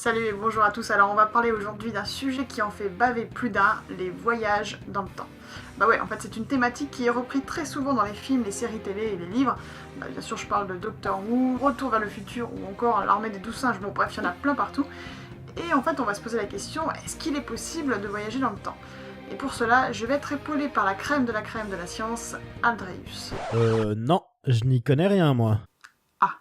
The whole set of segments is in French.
Salut et bonjour à tous, alors on va parler aujourd'hui d'un sujet qui en fait baver plus d'un, les voyages dans le temps. Bah ouais, en fait c'est une thématique qui est reprise très souvent dans les films, les séries télé et les livres. Bah, bien sûr je parle de Doctor Who, Retour vers le futur ou encore L'armée des 12 singes, bon bref il y en a plein partout. Et en fait on va se poser la question, est-ce qu'il est possible de voyager dans le temps? Et pour cela, je vais être épaulé par la crème de la science, Aldreus. Non, je n'y connais rien moi. Ah.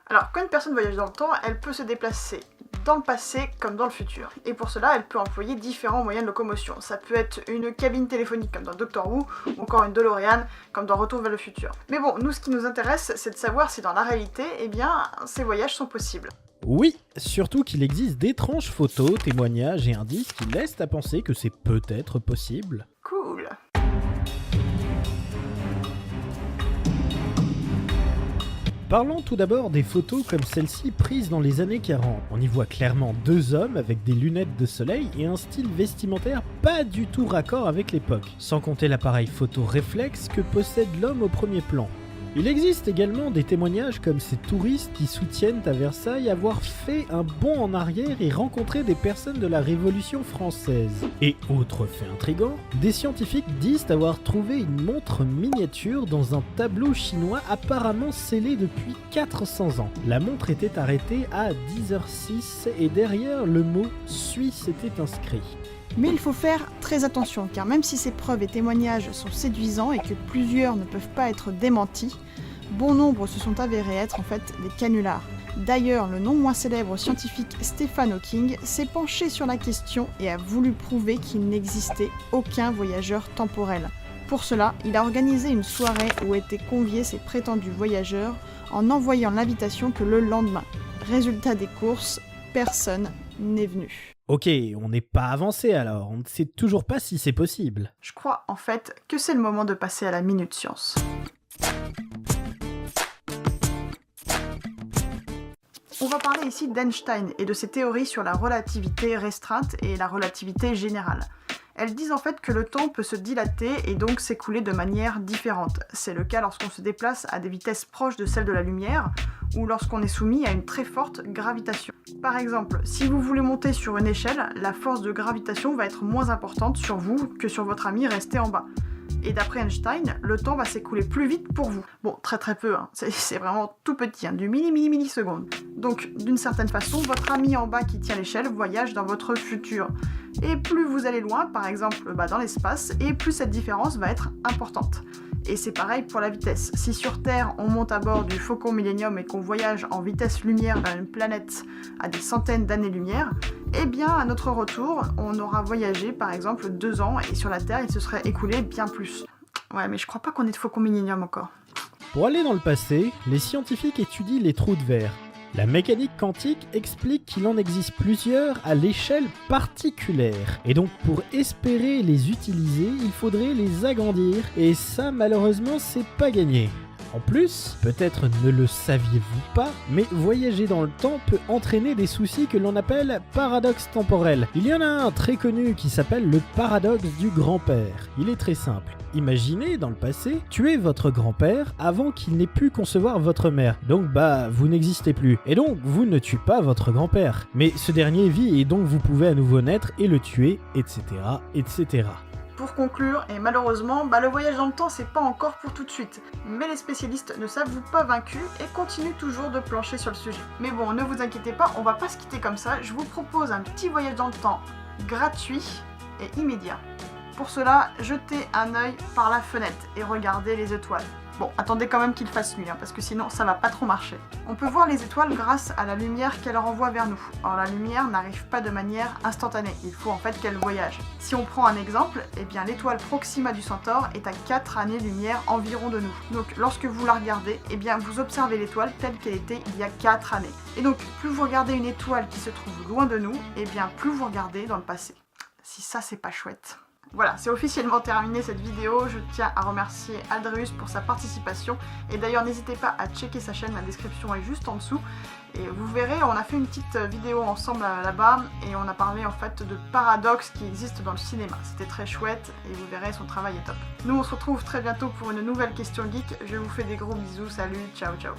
Alors, quand une personne voyage dans le temps, elle peut se déplacer dans le passé comme dans le futur. Et pour cela, elle peut employer différents moyens de locomotion. Ça peut être une cabine téléphonique comme dans Doctor Who, ou encore une DeLorean comme dans Retour vers le futur. Mais bon, nous ce qui nous intéresse, c'est de savoir si dans la réalité, eh bien, ces voyages sont possibles. Oui, surtout qu'il existe d'étranges photos, témoignages et indices qui laissent à penser que c'est peut-être possible. Cool. Parlons tout d'abord des photos comme celle-ci prises dans les années 40. On y voit clairement deux hommes avec des lunettes de soleil et un style vestimentaire pas du tout raccord avec l'époque, sans compter l'appareil photo réflexe que possède l'homme au premier plan. Il existe également des témoignages comme ces touristes qui soutiennent à Versailles avoir fait un bond en arrière et rencontré des personnes de la Révolution française. Et autre fait intriguant, des scientifiques disent avoir trouvé une montre miniature dans un tableau chinois apparemment scellé depuis 400 ans. La montre était arrêtée à 10h06 et derrière le mot « Suisse » était inscrit. Mais il faut faire très attention, car même si ces preuves et témoignages sont séduisants et que plusieurs ne peuvent pas être démentis, bon nombre se sont avérés être en fait des canulars. D'ailleurs, le non moins célèbre scientifique Stephen Hawking s'est penché sur la question et a voulu prouver qu'il n'existait aucun voyageur temporel. Pour cela, il a organisé une soirée où étaient conviés ses prétendus voyageurs en envoyant l'invitation que le lendemain. Résultat des courses, personne n'est venu. Ok, on n'est pas avancé alors, on ne sait toujours pas si c'est possible. Je crois en fait que c'est le moment de passer à la minute science. On va parler ici d'Einstein et de ses théories sur la relativité restreinte et la relativité générale. Elles disent en fait que le temps peut se dilater et donc s'écouler de manière différente. C'est le cas lorsqu'on se déplace à des vitesses proches de celles de la lumière ou lorsqu'on est soumis à une très forte gravitation. Par exemple, si vous voulez monter sur une échelle, la force de gravitation va être moins importante sur vous que sur votre ami resté en bas. Et d'après Einstein, le temps va s'écouler plus vite pour vous. Bon, très peu, hein. C'est vraiment tout petit, hein, du milliseconde. Donc, d'une certaine façon, votre ami en bas qui tient l'échelle voyage dans votre futur. Et plus vous allez loin, par exemple dans l'espace, et plus cette différence va être importante. Et c'est pareil pour la vitesse. Si sur Terre, on monte à bord du Faucon Millenium et qu'on voyage en vitesse lumière vers une planète à des centaines d'années-lumière, eh bien, à notre retour, on aura voyagé par exemple 2 ans et sur la Terre, il se serait écoulé bien plus. Ouais, mais je crois pas qu'on ait de Faucon Millenium encore. Pour aller dans le passé, les scientifiques étudient les trous de verre. La mécanique quantique explique qu'il en existe plusieurs à l'échelle particulière. Et donc pour espérer les utiliser, il faudrait les agrandir. Et ça malheureusement c'est pas gagné. En plus, peut-être ne le saviez-vous pas, mais voyager dans le temps peut entraîner des soucis que l'on appelle paradoxes temporels. Il y en a un très connu qui s'appelle le paradoxe du grand-père. Il est très simple. Imaginez, dans le passé, tuer votre grand-père avant qu'il n'ait pu concevoir votre mère. Donc vous n'existez plus. Et donc, vous ne tuez pas votre grand-père. Mais ce dernier vit et donc vous pouvez à nouveau naître et le tuer, etc., etc. Pour conclure, et malheureusement, le voyage dans le temps c'est pas encore pour tout de suite. Mais les spécialistes ne s'avouent pas vaincus et continuent toujours de plancher sur le sujet. Mais bon, ne vous inquiétez pas, on va pas se quitter comme ça, je vous propose un petit voyage dans le temps gratuit et immédiat. Pour cela, jetez un œil par la fenêtre et regardez les étoiles. Bon, attendez quand même qu'il fasse nuit, parce que sinon ça va pas trop marcher. On peut voir les étoiles grâce à la lumière qu'elles renvoient vers nous. Or la lumière n'arrive pas de manière instantanée, il faut en fait qu'elle voyage. Si on prend un exemple, eh bien l'étoile Proxima du Centaure est à 4 années-lumière environ de nous. Donc lorsque vous la regardez, eh bien vous observez l'étoile telle qu'elle était il y a 4 années. Et donc plus vous regardez une étoile qui se trouve loin de nous, eh bien plus vous regardez dans le passé. Si ça c'est pas chouette. Voilà, c'est officiellement terminé cette vidéo. Je tiens à remercier Aldreus pour sa participation. Et d'ailleurs, n'hésitez pas à checker sa chaîne, la description est juste en dessous. Et vous verrez, on a fait une petite vidéo ensemble là-bas et on a parlé en fait de paradoxes qui existent dans le cinéma. C'était très chouette et vous verrez, son travail est top. Nous on se retrouve très bientôt pour une nouvelle question geek. Je vous fais des gros bisous, salut, ciao ciao.